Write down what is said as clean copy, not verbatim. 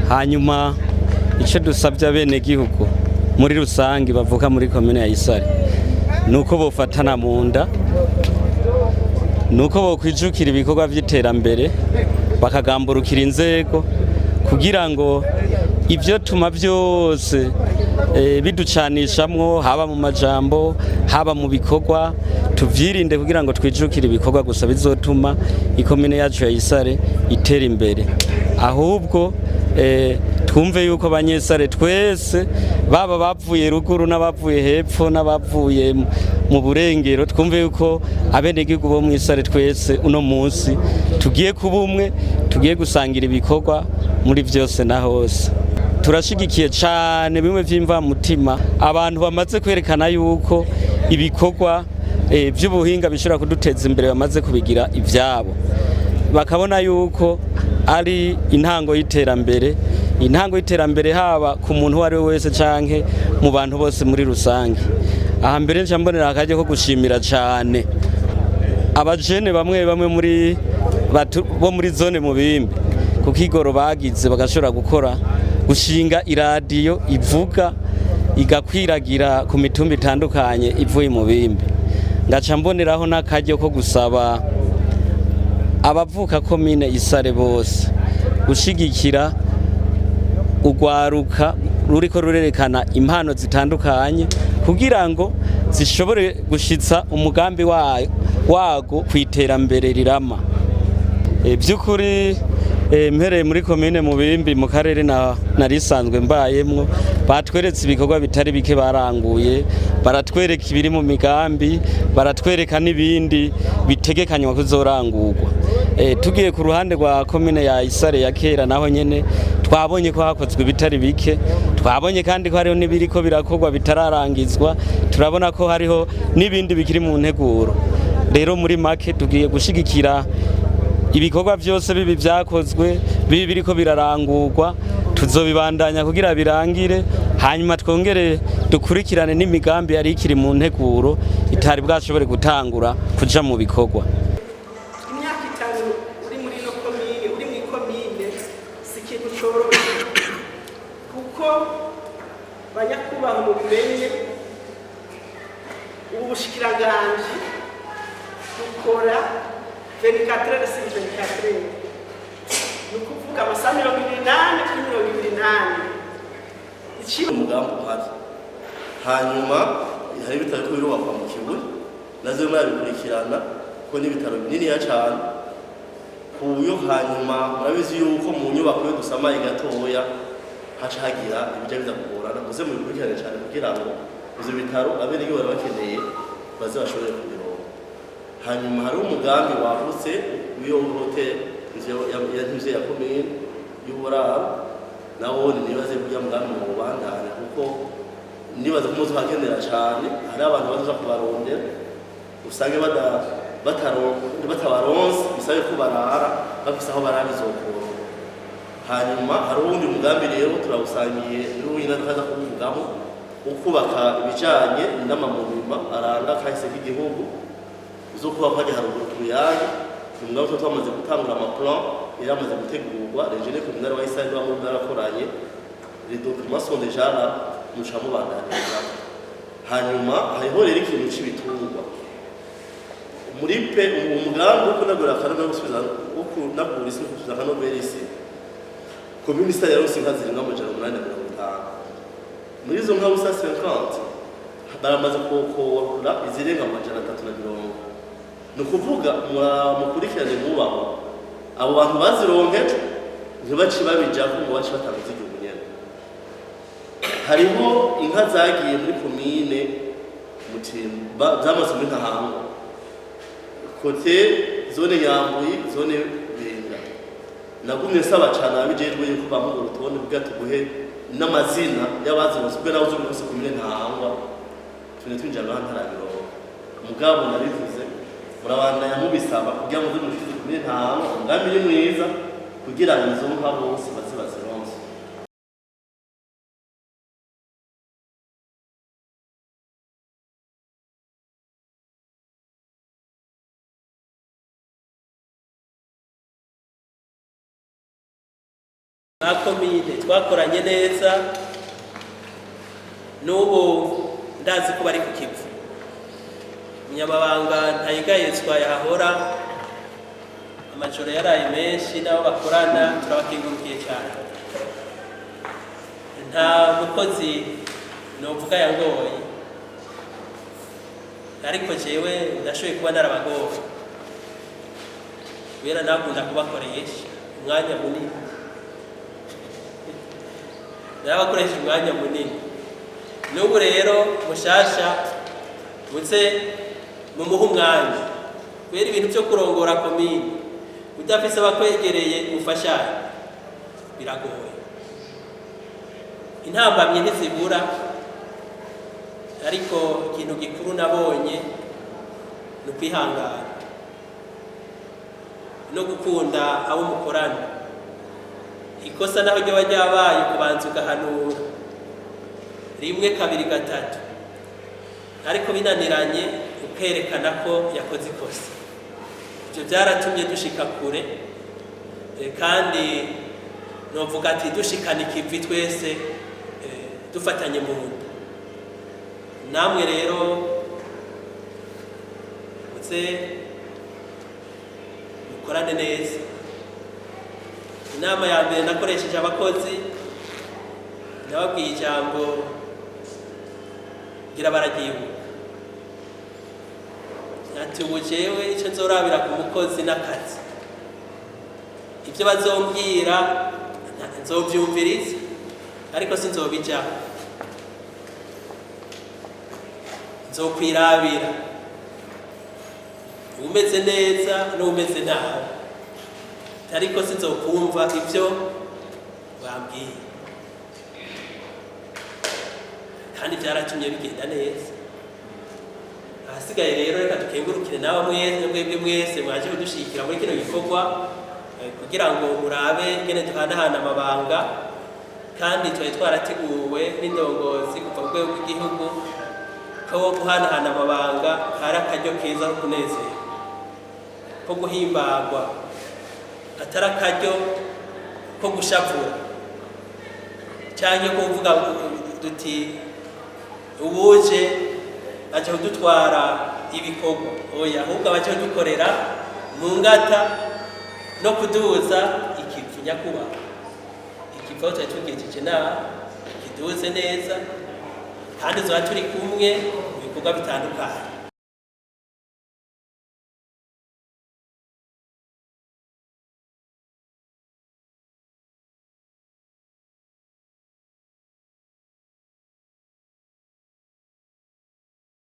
hanyuma icyo dusabye abenegihugu muri rusange bavuka muri komine ya Isare nuko bofatana mu nda, nuko bokwijukira ibikorwa by'iterambere bakagamburukira inzego kugira ngo ibyo tuma byose biducanishamwo, haba mu majambo haba mu bikorwa, tuvyirinde kugira ngo twijukire ibikorwa gusa bizotuma ikomine yacu ya Isare itera imbere, ahubwo twumve yuko abanyesare twese baba bavuye ruguru n'abavuye hepfo n'abavuye mu burengero, twumve yuko abenegihugu bo mu Isare twese uno munsi tugiye kuba umwe, tugiye gusangira ibikorwa muri byose na hose. Turashigikiye cyane bimwe vy'imvamutima abantu bamaze kwerekana yuko ibikorwa by'ubuhinga bishobora kuduteza imbere bamaze kubigira ivyabo, bakabona yuko ari intango y'iterambere, intango y'iterambere haba ku muntu uwo ari we wese canke mu bantu bose muri rusange. Aha mbere nca mbonera akaje ko gushimira cyane abajene bamwe bamwe bo muri zone Mubimbi ku kigoro bagize bagashobora gukora gushinga iradiyo ivuga igakwiragira ku mitumba itandukanye ivuye mu Mubimbi. Ngaca mboneraho n'akaryo ko gusaba abavuka komine Isare bose gushigikira urwaruka ruriko rurerekana impano zitandukanye kugira ngo zishobore gushitsa umugambi wago kwiterambere rirama. Byukuri mpereye muri komine Mubimbi mu karere narisanzwe mbayemwo, batweretse ibikorwa bitari bike baranguye, baratwereka ibiri mu migambi, baratwereka n'ibindi bitegekanywa kuzorangurwa. Tugiye ku ruhande rwa komine ya Isare ya kera naho nyene twabonye ko hakozwe bitari bike, twabonye kandi ko hariho n'ibiriko birakorwa bitararangizwa, turabona ko hariho n'ibindi bikiri mu nteguro. Rero muri make tugiye gushigikira ibikorwa byose bibi byakozwe, bibi biriko birarangurwa, tuzobibandanya kugira birangire, hanyuma twongere dukurikirane n'imigambi yari ikiri mu nteguro itari bwashobore gutangura kuja mu bikorwa. Imyaka 5 uri muri no komine, uri mu komine sikintu coroshe kuko banyakubaho mu bimenye ubushikiranganje gukora 24 heures sur 24 nukuvuga amasaha 28 kuri 28 ikiba umugambi uhari, hanyuma hari ibitaro ko birubakwa mu Kibuye nazo murabikurikirana ko n'ibitaro binini cyane ku buryo hanyuma murabizi yuko mu nyubako yo dusamaye gatoya haca hagira ibijya biza kugorana, muze mubikurikirane cyane kugira ngo izo bitaro abenegihugu bakeneye baze bashobore kubironka. Hanyuma hari umugambi wavutse w'iyo hotel ya komine y'uburaro nawo nibaze kujya mugambi mu bandane kuko nibaze ko muzo hagendera cyane, hari abantu baza kubarondera usange batabaronse bisabe ko barara bafise aho barabizokora. Hanyuma hari uwundi mugambi rero turawusangiye n'uwina tukaza kuvugamo ukubaka ibijanye n'amamurima aranga kahise k'igihugu zo kuba kwaje haruguru kuyaye umugabo twamaze gutangura amaplan yaramaze gutegurwa regione communale wa Isare bamwe barakoranye les documents sont déjà là mucamo bandanira. Hanyuma hariho rero ikintu c'ibitungwa muri pe umugambi uko nagura akaranga gusubiza uko nagura isi gusubiza hano berisi commune Isare yarose inka zirenga amajana 850 muri izo nka busa 50 baramaze kokora izirenga amajana 350. Nukuvuga mukurikirane mubaho abo bantu bazironke ntibaci babijako ngo baci batanze igihugu nyene. Hariho inka zagiye muri komine Mutimba zamaze muri Ntahangwa kote zone Nyambuye zone Benga, nagumye saba cyane abijejwe yuko bamugo rutonde bwa tuguhe n'amazina y'abazirosubwe nawo zose komine Ntahangwa twinjana hantarabiro mugabo nabivuze murabandanya mubisaba kugira ngo mushize kuri Ntahangwa umugambi ni mwiza kugira ngo izo nka bose bazironse. na komine twakoranye neza, n'ubu ndazi ko bari ku kivu. Umunyamabanga Ntayigayezwa yahora amajoro yaraye menshi, n'abo bakorana turabakengurukiye cyane. Nta mukozi novuga yangoye, ariko jewe ndashoboye kuba narabagoye kubera nakunda kubakoresha umwanya munini, narabakoresha umwanya munini. N'ubu rero mushasha muze mumuhe umwanya, kubera ibintu byo kurongora komine udafise abakwegereye ufashanya biragoye. Intambamye ntizibura, ariko ikintu gikuru nabonye ni ukwihangana no gukunda abo mukorana. Ikosa naho ryoba ryabaye kubanza ugahanura rimwe kabiri gatatu, ariko binaniranye ukerekana ko yakoze ikosa. Ibyo byaratumye dushika kure, kandi novuga ati dushikana ikivi twese dufatanye mu nda. Namwe rero muze mukorane neza. Inama ya mbere nakoresheje abakozi, nababwiye ijambo ngira baragiwe. Ati ubu jewe icyo nzorabira ku mukozi n'akazi, ibyo bazombwira nzovyumviriza, ariko sinzobijako, nzokwirabira umeze neza n'umeze nabi, ariko sinzokumva ibyo bambwiye. Kandi byaratumye bigenda neza. Ahasigaye rero reka dukengurukire nawe mwebwe mwese mwaje kudushikira muri kino gikorwa, kugira ngo murabe ngene duhanahana amabanga, kandi twari twarateguwe n'indongozi kuva ku rwego rw'igihugu ko guhanahana amabanga hari akaryo keza ko kunezera, ko guhimbagwa, atari akaryo ko gushavura cyangwa ko kuvuga duti ubuje aje kudutwara ibikorwa. Oya, ahubwo abaje kudukorera mu ngata no kuduza ikivi nyakubahwa. Ikivi aho twari tugejeje kiduze neza, kandi tuba turi kumwe mu bikorwa bitandukanye.